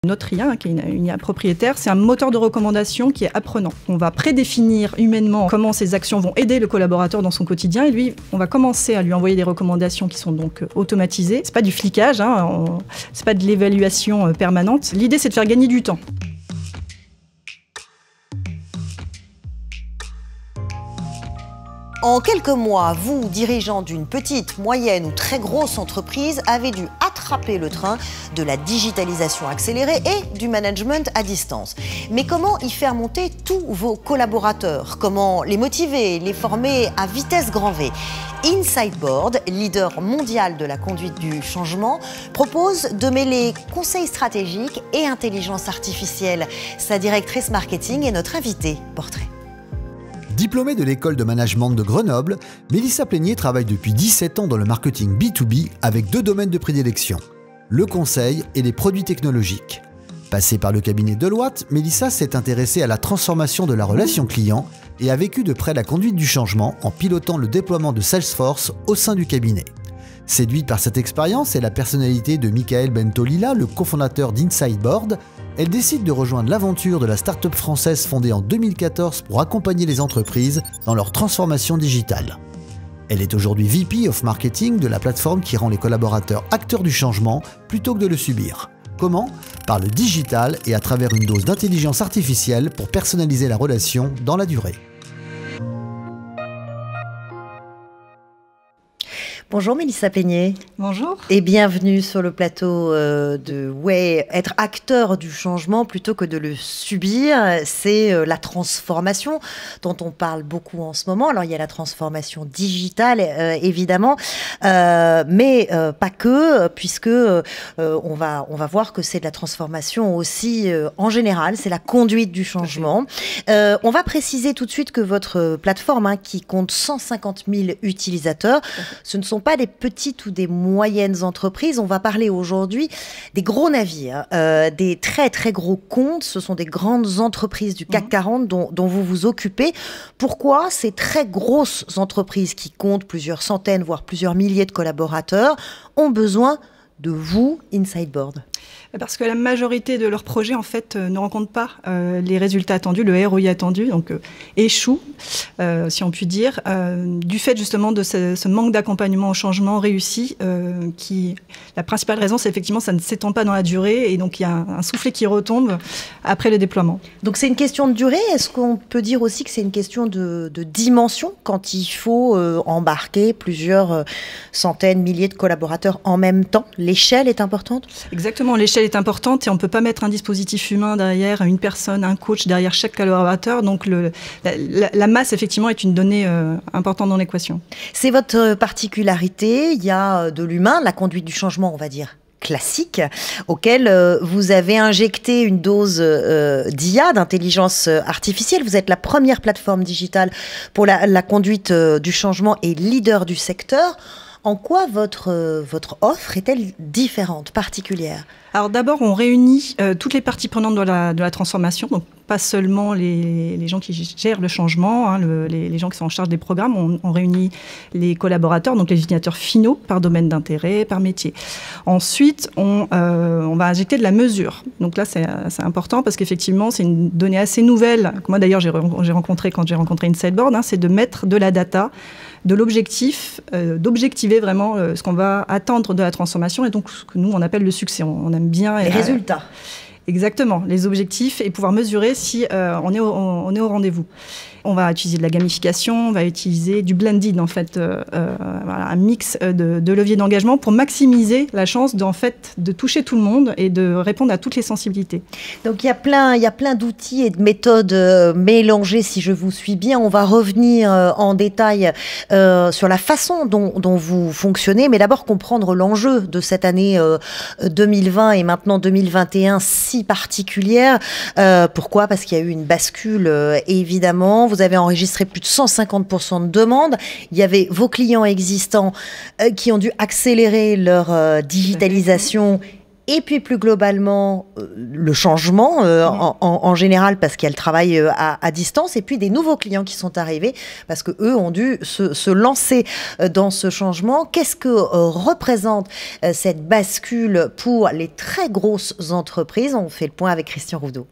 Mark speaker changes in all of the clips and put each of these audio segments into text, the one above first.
Speaker 1: Notre IA, qui est une IA propriétaire, c'est un moteur de recommandation qui est apprenant. On va prédéfinir humainement comment ces actions vont aider le collaborateur dans son quotidien et lui, on va commencer à lui envoyer des recommandations qui sont donc automatisées. C'est pas du flicage, c'est pas de l'évaluation permanente. L'idée, c'est de faire gagner du temps.
Speaker 2: En quelques mois, vous, dirigeants d'une petite, moyenne ou très grosse entreprise, avez dû attraper le train de la digitalisation accélérée et du management à distance. Mais comment y faire monter tous vos collaborateurs? Comment les motiver, les former à vitesse grand V? Insideboard, leader mondial de la conduite du changement, propose de mêler conseils stratégiques et intelligence artificielle. Sa directrice marketing est notre invitée. Portrait.
Speaker 3: Diplômée de l'école de management de Grenoble, Mélissa Plénier travaille depuis 17 ans dans le marketing B2B avec 2 domaines de prédilection, le conseil et les produits technologiques. Passée par le cabinet Deloitte, Mélissa s'est intéressée à la transformation de la relation client et a vécu de près la conduite du changement en pilotant le déploiement de Salesforce au sein du cabinet. Séduite par cette expérience et la personnalité de Michael Bentolila, le cofondateur d'Insideboard, elle décide de rejoindre l'aventure de la start-up française fondée en 2014 pour accompagner les entreprises dans leur transformation digitale. Elle est aujourd'hui VP of Marketing de la plateforme qui rend les collaborateurs acteurs du changement plutôt que de le subir. Comment? Par le digital et à travers une dose d'intelligence artificielle pour personnaliser la relation dans la durée.
Speaker 2: Bonjour Mélissa Plénier.
Speaker 1: Bonjour.
Speaker 2: Et bienvenue sur le plateau de Ouais, être acteur du changement plutôt que de le subir. C'est la transformation dont on parle beaucoup en ce moment. Alors il y a la transformation digitale évidemment, mais pas que, puisque on va voir que c'est de la transformation aussi en général. C'est la conduite du changement. On va préciser tout de suite que votre plateforme, qui compte 150 000 utilisateurs, ce ne sont pas des petites ou des moyennes entreprises. On va parler aujourd'hui des gros navires, des très très gros comptes. Ce sont des grandes entreprises du CAC 40 dont vous vous occupez. Pourquoi ces très grosses entreprises qui comptent plusieurs centaines, voire plusieurs milliers de collaborateurs ont besoin de vous, Insideboard?
Speaker 1: Parce que la majorité de leurs projets, en fait, ne rencontrent pas les résultats attendus, le ROI attendu, donc échouent, si on peut dire, du fait justement de ce manque d'accompagnement au changement réussi. La principale raison, c'est effectivement ça ne s'étend pas dans la durée et donc il y a un soufflet qui retombe après le déploiement.
Speaker 2: Donc c'est une question de durée. Est-ce qu'on peut dire aussi que c'est une question de dimension quand il faut embarquer plusieurs centaines, milliers de collaborateurs en même temps? L'échelle est importante?
Speaker 1: Exactement, l'échelle est importante et on ne peut pas mettre un dispositif humain derrière, une personne, un coach derrière chaque collaborateur. Donc la masse, effectivement, est une donnée importante dans l'équation.
Speaker 2: C'est votre particularité. Il y a de l'humain, la conduite du changement, on va dire classique, auquel vous avez injecté une dose d'IA, d'intelligence artificielle. Vous êtes la première plateforme digitale pour la conduite du changement et leader du secteur. En quoi votre offre est-elle différente, particulière?
Speaker 1: Alors d'abord, on réunit toutes les parties prenantes de la transformation, donc pas seulement les gens qui gèrent le changement, les gens qui sont en charge des programmes, on réunit les collaborateurs, donc les utilisateurs finaux, par domaine d'intérêt, par métier. Ensuite, on va injecter de la mesure. Donc là, c'est important parce qu'effectivement, c'est une donnée assez nouvelle, que moi d'ailleurs j'ai rencontré quand j'ai rencontré Insideboard, c'est de mettre de la data, de l'objectif, d'objectiver vraiment ce qu'on va attendre de la transformation et donc ce que nous on appelle le succès. On aime bien
Speaker 2: les résultats.
Speaker 1: Exactement, les objectifs et pouvoir mesurer si on est au rendez-vous. On va utiliser de la gamification, on va utiliser du blended, en fait, voilà, un mix de leviers d'engagement pour maximiser la chance de toucher tout le monde et de répondre à toutes les sensibilités.
Speaker 2: Donc il y a plein d'outils et de méthodes mélangées, si je vous suis bien. On va revenir en détail sur la façon dont vous fonctionnez, mais d'abord comprendre l'enjeu de cette année 2020 et maintenant 2021 si particulière. Pourquoi? Parce qu'il y a eu une bascule, évidemment. Vous avez enregistré plus de 150% de demandes. Il y avait vos clients existants qui ont dû accélérer leur digitalisation et puis plus globalement le changement en général parce qu'elle travaille à distance, et puis des nouveaux clients qui sont arrivés parce que eux ont dû se lancer dans ce changement. Qu'est-ce que représente cette bascule pour les très grosses entreprises? On fait le point avec Christian Roudeau.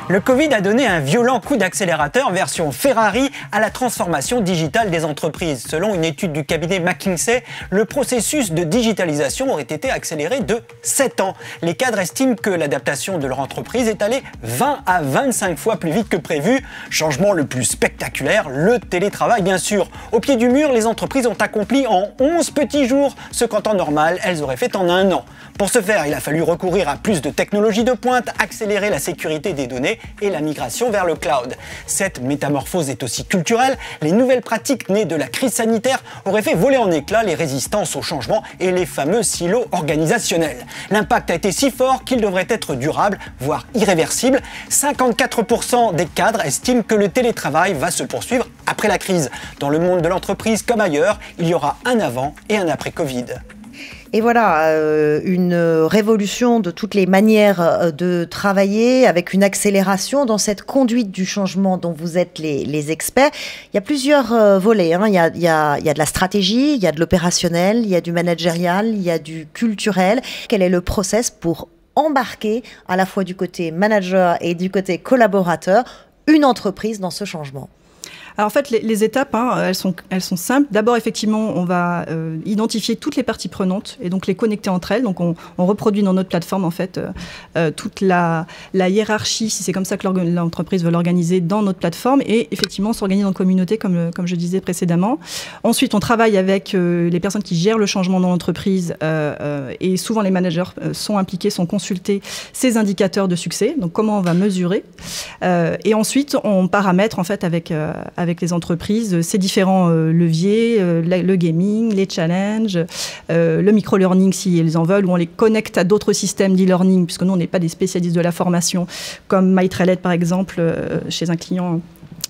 Speaker 4: Le Covid a donné un violent coup d'accélérateur version Ferrari à la transformation digitale des entreprises. Selon une étude du cabinet McKinsey, le processus de digitalisation aurait été accéléré de 7 ans. Les cadres estiment que l'adaptation de leur entreprise est allée 20 à 25 fois plus vite que prévu. Changement le plus spectaculaire, le télétravail bien sûr. Au pied du mur, les entreprises ont accompli en 11 petits jours ce qu'en temps normal, elles auraient fait en 1 an. Pour ce faire, il a fallu recourir à plus de technologies de pointe, accélérer la sécurité des données et la migration vers le cloud. Cette métamorphose est aussi culturelle. Les nouvelles pratiques nées de la crise sanitaire auraient fait voler en éclats les résistances au changement et les fameux silos organisationnels. L'impact a été si fort qu'il devrait être durable, voire irréversible. 54% des cadres estiment que le télétravail va se poursuivre après la crise. Dans le monde de l'entreprise comme ailleurs, il y aura un avant et un après Covid.
Speaker 2: Et voilà, une révolution de toutes les manières de travailler, avec une accélération dans cette conduite du changement dont vous êtes les experts. Il y a plusieurs volets, hein. Il y a de la stratégie, il y a de l'opérationnel, il y a du managérial, il y a du culturel. Quel est le process pour embarquer, à la fois du côté manager et du côté collaborateur, une entreprise dans ce changement?
Speaker 1: Alors en fait, les étapes, elles sont simples. D'abord, effectivement, on va identifier toutes les parties prenantes et donc les connecter entre elles. Donc on reproduit dans notre plateforme en fait toute la hiérarchie, si c'est comme ça que l'entreprise veut l'organiser, dans notre plateforme, et effectivement on s'organise en communauté comme je disais précédemment. Ensuite, on travaille avec les personnes qui gèrent le changement dans l'entreprise et souvent les managers sont impliqués, sont consultés ces indicateurs de succès. Donc comment on va mesurer et ensuite on paramètre en fait avec les entreprises, ces différents leviers, le gaming, les challenges, le micro-learning si elles en veulent, ou on les connecte à d'autres systèmes d'e-learning, puisque nous, on n'est pas des spécialistes de la formation, comme MyTrailhead par exemple, chez un client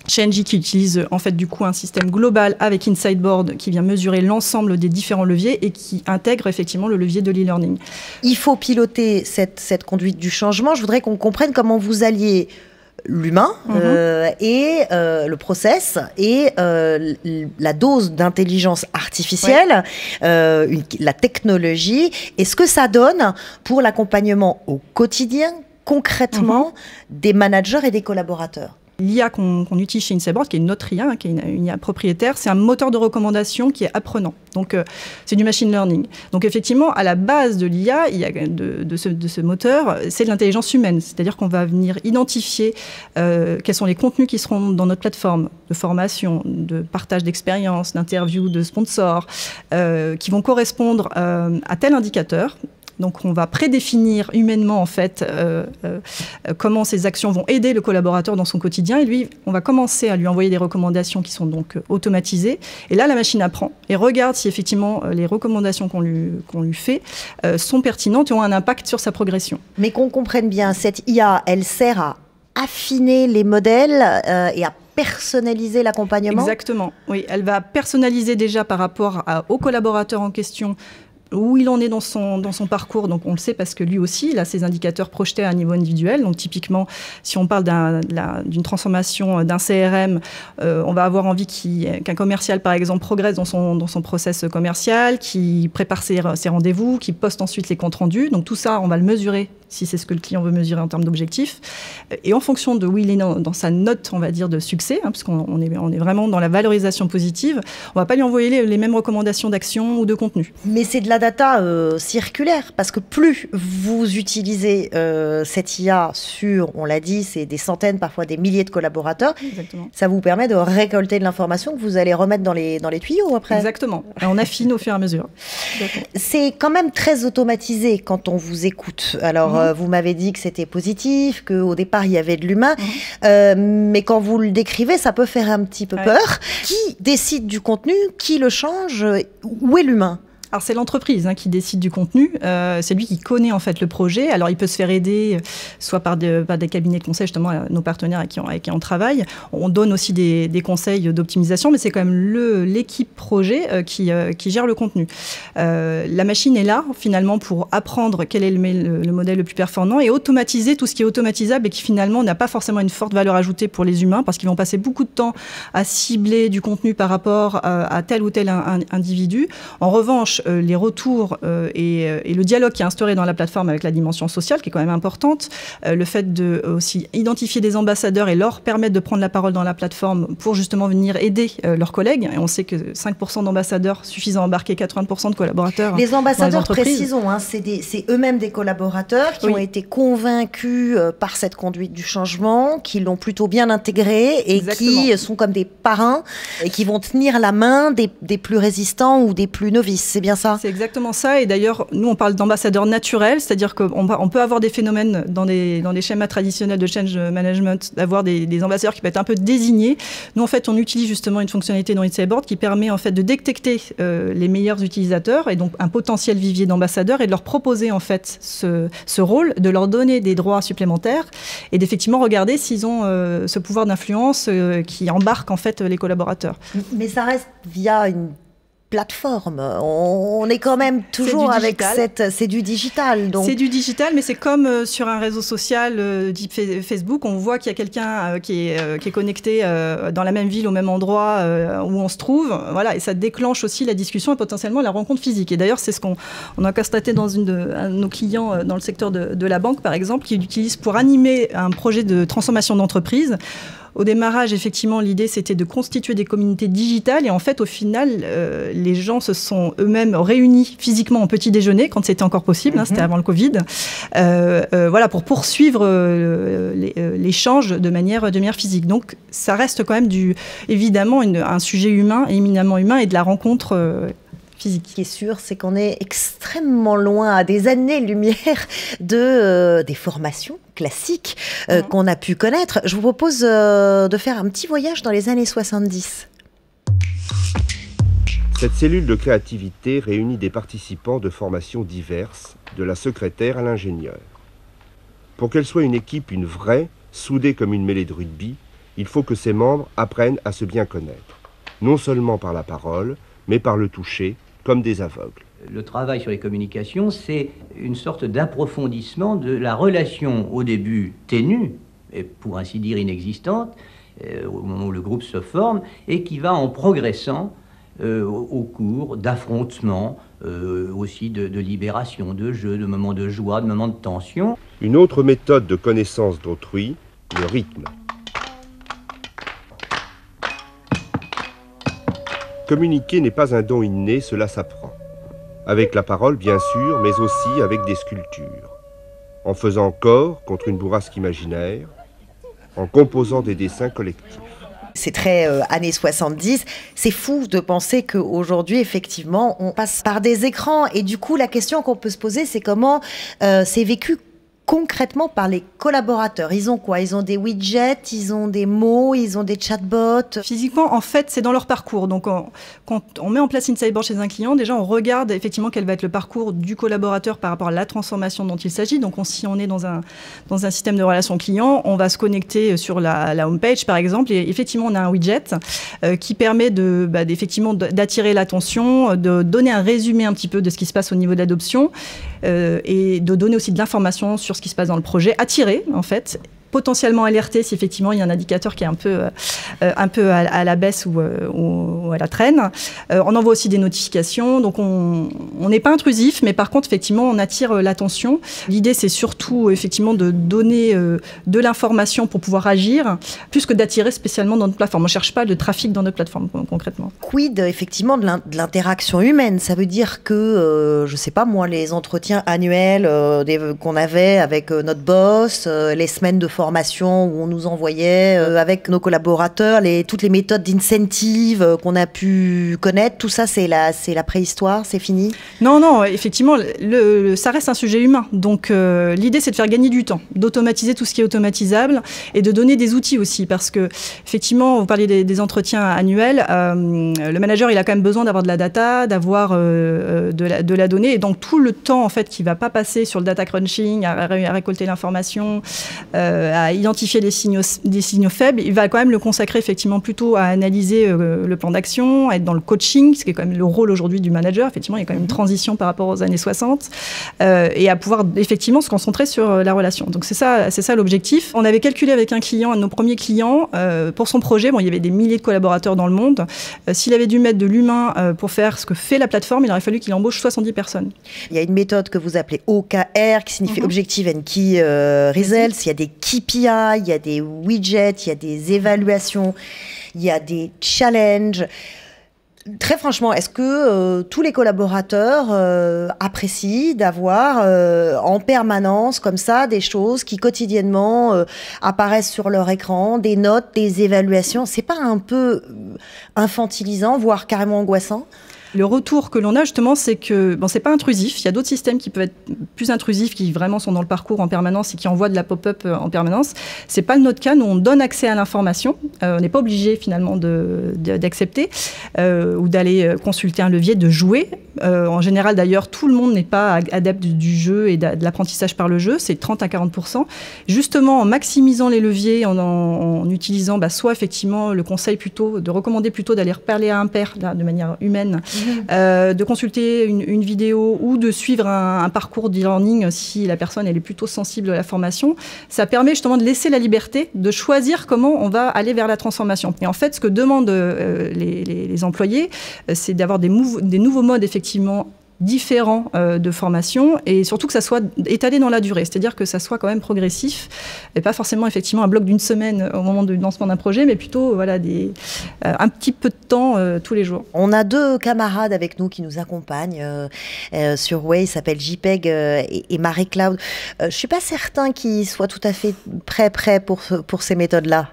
Speaker 1: chez Engie qui utilise en fait du coup un système global avec Insideboard qui vient mesurer l'ensemble des différents leviers et qui intègre effectivement le levier de l'e-learning. Il faut piloter cette conduite du changement. Je voudrais qu'on comprenne comment vous alliez l'humain et le process et la dose d'intelligence artificielle, la technologie, et ce que ça donne pour l'accompagnement au quotidien, concrètement, des managers et des collaborateurs. L'IA qu'on utilise chez Insideboard, qui est notre IA, qui est une IA propriétaire, c'est un moteur de recommandation qui est apprenant. Donc, c'est du machine learning. Donc, effectivement, à la base de l'IA, de ce moteur, c'est de l'intelligence humaine. C'est-à-dire qu'on va venir identifier quels sont les contenus qui seront dans notre plateforme de formation, de partage d'expériences, d'interviews, de sponsors, qui vont correspondre à tel indicateur. Donc, on va prédéfinir humainement, en fait, comment ces actions vont aider le collaborateur dans son quotidien. Et lui, on va commencer à lui envoyer des recommandations qui sont donc automatisées. Et là, la machine apprend et regarde si, effectivement, les recommandations qu'on lui fait sont pertinentes et ont un impact sur sa progression. Mais qu'on comprenne bien, cette IA, elle sert à affiner les modèles et à personnaliser l'accompagnement? Exactement, oui. Elle va personnaliser déjà par rapport au collaborateur en question, où il en est dans son parcours. Donc on le sait parce que lui aussi, il a ses indicateurs projetés à un niveau individuel. Donc typiquement, si on parle d'une transformation d'un CRM, on va avoir envie qu'un commercial, par exemple, progresse dans son process commercial, qui prépare ses rendez-vous, qui poste ensuite les comptes rendus. Donc tout ça, on va le mesurer, si c'est ce que le client veut mesurer en termes d'objectifs. Et en fonction de où il est dans sa note, on va dire, de succès, parce qu'on est vraiment dans la valorisation positive, on ne va pas lui envoyer les mêmes recommandations d'action ou de contenu. Mais c'est de la data circulaire, parce que plus vous utilisez cette IA sur, on l'a dit, c'est des centaines, parfois des milliers de collaborateurs. Exactement. Ça vous permet de récolter de l'information que vous allez remettre dans les tuyaux après. Exactement. Et on affine au fur et à mesure. C'est quand même très automatisé quand on vous écoute. Alors, vous m'avez dit que c'était positif, qu'au départ, il y avait de l'humain. Mais quand vous le décrivez, ça peut faire un petit peu peur. Qui décide du contenu? Qui le change? Où est l'humain? Alors c'est l'entreprise qui décide du contenu, c'est lui qui connaît en fait le projet. Alors il peut se faire aider soit par des cabinets de conseil, justement nos partenaires avec qui on travaille. On donne aussi des conseils d'optimisation, mais c'est quand même l'équipe projet qui gère le contenu. La machine est là finalement pour apprendre quel est le modèle le plus performant et automatiser tout ce qui est automatisable et qui finalement n'a pas forcément une forte valeur ajoutée pour les humains parce qu'ils vont passer beaucoup de temps à cibler du contenu par rapport à tel ou tel individu. En revanche, les retours et le dialogue qui est instauré dans la plateforme avec la dimension sociale, qui est quand même importante, le fait de aussi identifier des ambassadeurs et leur permettre de prendre la parole dans la plateforme pour justement venir aider leurs collègues. Et on sait que 5% d'ambassadeurs suffisent à embarquer 80% de collaborateurs.
Speaker 2: Les ambassadeurs, précisons, c'est eux-mêmes des collaborateurs qui ont été convaincus par cette conduite du changement, qui l'ont plutôt bien intégré et qui sont comme des parrains et qui vont tenir la main des plus résistants ou des plus novices. C'est bien ça?
Speaker 1: C'est exactement ça. Et d'ailleurs, nous, on parle d'ambassadeurs naturels, c'est-à-dire qu'on peut avoir des phénomènes dans les schémas traditionnels de change management, d'avoir des ambassadeurs qui peuvent être un peu désignés. Nous, en fait, on utilise justement une fonctionnalité dans Insideboard qui permet en fait de détecter les meilleurs utilisateurs et donc un potentiel vivier d'ambassadeurs et de leur proposer en fait ce rôle, de leur donner des droits supplémentaires et d'effectivement regarder s'ils ont ce pouvoir d'influence qui embarque en fait les collaborateurs.
Speaker 2: Mais ça reste via une plateforme. On est quand même toujours avec c'est du digital. Donc.
Speaker 1: C'est du digital, mais c'est comme sur un réseau social type Facebook, on voit qu'il y a quelqu'un qui est connecté dans la même ville, au même endroit où on se trouve. Voilà, et ça déclenche aussi la discussion et potentiellement la rencontre physique. Et d'ailleurs, c'est ce qu'on a constaté dans un de nos clients dans le secteur de la banque, par exemple, qui l'utilise pour animer un projet de transformation d'entreprise. Au démarrage, effectivement, l'idée, c'était de constituer des communautés digitales. Et en fait, au final, les gens se sont eux-mêmes réunis physiquement au petit déjeuner, quand c'était encore possible, c'était avant le Covid, voilà, pour poursuivre l'échange de manière physique. Donc, ça reste quand même évidemment un sujet humain, éminemment humain, et de la rencontre physique.
Speaker 2: Ce qui est sûr, c'est qu'on est extrêmement loin, à des années-lumière, des formations classiques qu'on a pu connaître. Je vous propose de faire un petit voyage dans les années 70.
Speaker 5: Cette cellule de créativité réunit des participants de formations diverses, de la secrétaire à l'ingénieur. Pour qu'elle soit une équipe, une vraie, soudée comme une mêlée de rugby, il faut que ses membres apprennent à se bien connaître. Non seulement par la parole, mais par le toucher, comme des aveugles.
Speaker 6: Le travail sur les communications, c'est une sorte d'approfondissement de la relation au début ténue, et pour ainsi dire inexistante, au moment où le groupe se forme, et qui va en progressant au cours d'affrontements, aussi de libération, de jeu, de moments de joie, de moments de tension.
Speaker 5: Une autre méthode de connaissance d'autrui, le rythme. Communiquer n'est pas un don inné, cela s'apprend. Avec la parole, bien sûr, mais aussi avec des sculptures. En faisant corps contre une bourrasque imaginaire, en composant des dessins collectifs.
Speaker 2: C'est très années 70. C'est fou de penser qu'aujourd'hui, effectivement, on passe par des écrans. Et du coup, la question qu'on peut se poser, c'est comment c'est vécu concrètement par les collaborateurs. Ils ont quoi? Ils ont des widgets, ils ont des mots, ils ont des chatbots.
Speaker 1: Physiquement, en fait, c'est dans leur parcours. Donc, quand on met en place Insideboard chez un client, déjà, on regarde effectivement quel va être le parcours du collaborateur par rapport à la transformation dont il s'agit. Donc, si on est dans un système de relation client, on va se connecter sur la homepage, par exemple, et effectivement, on a un widget qui permet effectivement d'attirer l'attention, de donner un résumé un petit peu de ce qui se passe au niveau de l'adoption et de donner aussi de l'information sur ce qui se passe dans le projet, attirer en fait, potentiellement alerter si effectivement il y a un indicateur qui est un peu à la baisse ou à la traîne. On envoie aussi des notifications, donc on n'est pas intrusif, mais par contre effectivement on attire l'attention. L'idée c'est surtout effectivement de donner de l'information pour pouvoir agir, plus que d'attirer spécialement dans notre plateforme. On ne cherche pas de trafic dans notre plateforme concrètement.
Speaker 2: Quid effectivement de l'interaction humaine? Ça veut dire que, je ne sais pas moi, les entretiens annuels qu'on avait avec notre boss, les semaines de formation où on nous envoyait avec nos collaborateurs toutes les méthodes d'incentive qu'on a pu connaître. Tout ça, c'est la préhistoire, c'est fini?
Speaker 1: Non, effectivement, ça reste un sujet humain. Donc l'idée, c'est de faire gagner du temps, d'automatiser tout ce qui est automatisable et de donner des outils aussi. Parce que, effectivement, vous parliez des entretiens annuels, le manager, il a quand même besoin d'avoir de la data, d'avoir de la donnée. Et donc tout le temps, en fait, qui ne va pas passer sur le data crunching, à récolter l'information, à identifier des signaux faibles, il va quand même le consacrer effectivement plutôt à analyser le plan d'action, à être dans le coaching, ce qui est quand même le rôle aujourd'hui du manager. Effectivement, il y a quand même une transition par rapport aux années 60, et à pouvoir effectivement se concentrer sur la relation. Donc c'est ça l'objectif. On avait calculé avec un client, un de nos premiers clients, pour son projet, il y avait des milliers de collaborateurs dans le monde. S'il avait dû mettre de l'humain pour faire ce que fait la plateforme, il aurait fallu qu'il embauche 70 personnes.
Speaker 2: Il y a une méthode que vous appelez OKR, qui signifie Objective and Key Results. Il y a des KPI, il y a des widgets, il y a des évaluations, il y a des challenges. Très franchement, est-ce que tous les collaborateurs apprécient d'avoir en permanence comme ça des choses qui quotidiennement apparaissent sur leur écran, des notes, des évaluations? C'est pas un peu infantilisant, voire carrément angoissant?
Speaker 1: Le retour que l'on a justement, c'est que c'est pas intrusif. Il y a d'autres systèmes qui peuvent être plus intrusifs, qui vraiment sont dans le parcours en permanence et qui envoient de la pop-up en permanence. C'est pas notre cas. Nous, on donne accès à l'information. On n'est pas obligé finalement d'accepter ou d'aller consulter un levier, de jouer. En général, d'ailleurs, tout le monde n'est pas adepte du jeu et de l'apprentissage par le jeu. C'est 30 à 40%. Justement, en maximisant les leviers, en utilisant soit effectivement le conseil plutôt, de recommander plutôt d'aller parler à un pair de manière humaine, de consulter une vidéo ou de suivre un parcours d'e-learning si la personne elle est plutôt sensible à la formation. Ça permet justement de laisser la liberté de choisir comment on va aller vers la transformation. Et en fait, ce que demandent les employés, c'est d'avoir des nouveaux modes effectivement différents de formation et surtout que ça soit étalé dans la durée, c'est-à-dire que ça soit quand même progressif et pas forcément effectivement un bloc d'une semaine au moment du lancement d'un projet, mais plutôt un petit peu de temps tous les jours.
Speaker 2: On a deux camarades avec nous qui nous accompagnent sur Way, ils s'appellent JPEG et Marie-Claude. Je suis pas certain qu'ils soient tout à fait prêts pour ces méthodes-là.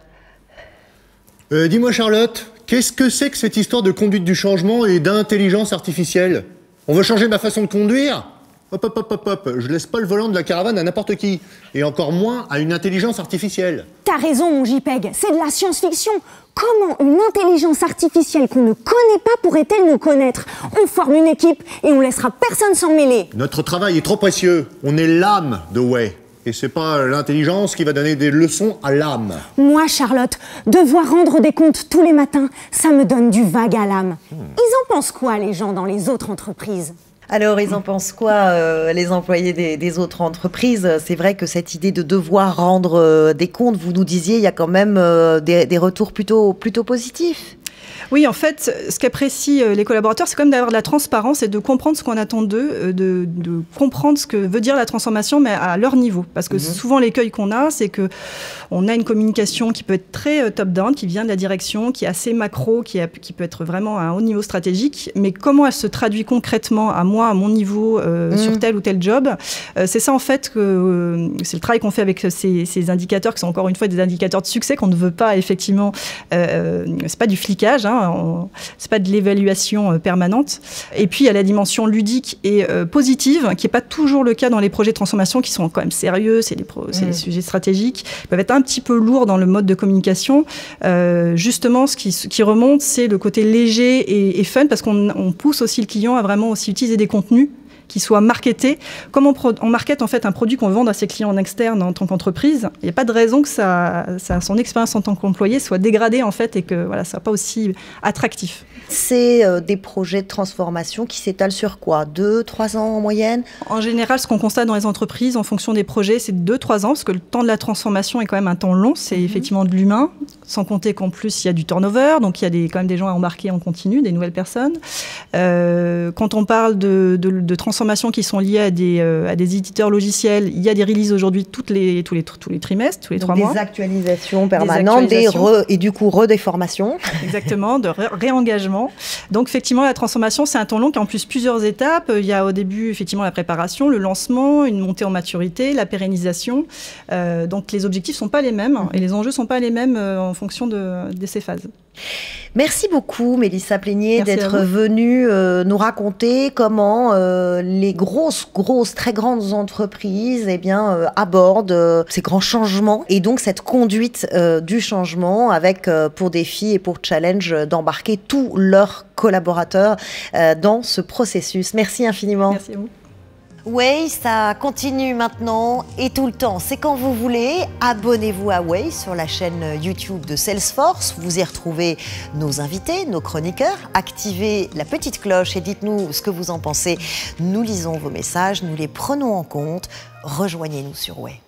Speaker 7: Dis-moi Charlotte, qu'est-ce que c'est que cette histoire de conduite du changement et d'intelligence artificielle? On veut changer ma façon de conduire? Hop, je laisse pas le volant de la caravane à n'importe qui, et encore moins à une intelligence artificielle.
Speaker 8: T'as raison mon JPEG, c'est de la science-fiction. Comment une intelligence artificielle qu'on ne connaît pas pourrait-elle nous connaître? On forme une équipe et on laissera personne s'en mêler.
Speaker 7: Notre travail est trop précieux, on est l'âme de Way. Et c'est pas l'intelligence qui va donner des leçons à l'âme.
Speaker 8: Moi, Charlotte, devoir rendre des comptes tous les matins, ça me donne du vague à l'âme. Ils en pensent quoi, les gens dans les autres entreprises?
Speaker 2: Alors, ils en pensent quoi, les employés des autres entreprises? C'est vrai que cette idée de devoir rendre des comptes, vous nous disiez, il y a quand même des retours plutôt positifs.
Speaker 1: Oui, en fait, ce qu'apprécient les collaborateurs, c'est quand même d'avoir de la transparence et de comprendre ce qu'on attend d'eux, de comprendre ce que veut dire la transformation, mais à leur niveau. Parce que souvent, l'écueil qu'on a, c'est qu'on a une communication qui peut être très top-down, qui vient de la direction, qui est assez macro, qui peut être vraiment à un haut niveau stratégique. Mais comment elle se traduit concrètement à moi, à mon niveau, sur tel ou tel job, c'est ça, en fait, c'est le travail qu'on fait avec ces indicateurs, qui sont encore une fois des indicateurs de succès qu'on ne veut pas, effectivement, c'est pas du flicage, c'est pas de l'évaluation permanente. Et puis il y a la dimension ludique et positive, qui n'est pas toujours le cas dans les projets de transformation, qui sont quand même sérieux, c'est des sujets stratégiques, ils peuvent être un petit peu lourds dans le mode de communication. Justement, ce qui remonte, c'est le côté léger et fun, parce qu'on pousse aussi le client à vraiment aussi utiliser des contenus qui soit marketé. Comme on market en fait un produit qu'on vend à ses clients en externe en tant qu'entreprise, il n'y a pas de raison que son expérience en tant qu'employé soit dégradée en fait et que ça soit pas aussi attractif.
Speaker 2: C'est des projets de transformation qui s'étalent sur quoi? 2-3 ans en moyenne? En
Speaker 1: général, ce qu'on constate dans les entreprises, en fonction des projets, c'est 2-3 ans, parce que le temps de la transformation est quand même un temps long, c'est effectivement de l'humain. sans compter qu'en plus, il y a du turnover, donc il y a quand même des gens à embarquer en continu, des nouvelles personnes. Quand on parle de transformations qui sont liées à des éditeurs logiciels, il y a des releases aujourd'hui tous les trimestres, tous les 3 mois.
Speaker 2: Des actualisations permanentes, et du coup redéformations.
Speaker 1: Exactement, de réengagement. Donc effectivement, la transformation, c'est un temps long qui a en plus plusieurs étapes. Il y a au début, effectivement, la préparation, le lancement, une montée en maturité, la pérennisation. Donc les objectifs ne sont pas les mêmes et les enjeux ne sont pas les mêmes en fonction de ces phases.
Speaker 2: Merci beaucoup Mélissa Plénier d'être venue nous raconter comment les grosses, très grandes entreprises abordent ces grands changements et donc cette conduite du changement avec pour défi et pour challenge d'embarquer tous leurs collaborateurs dans ce processus. Merci infiniment.
Speaker 1: Merci à vous.
Speaker 2: Way, ça continue maintenant et tout le temps. C'est quand vous voulez. Abonnez-vous à Way sur la chaîne YouTube de Salesforce. Vous y retrouvez nos invités, nos chroniqueurs. Activez la petite cloche et dites-nous ce que vous en pensez. Nous lisons vos messages, nous les prenons en compte. Rejoignez-nous sur Way.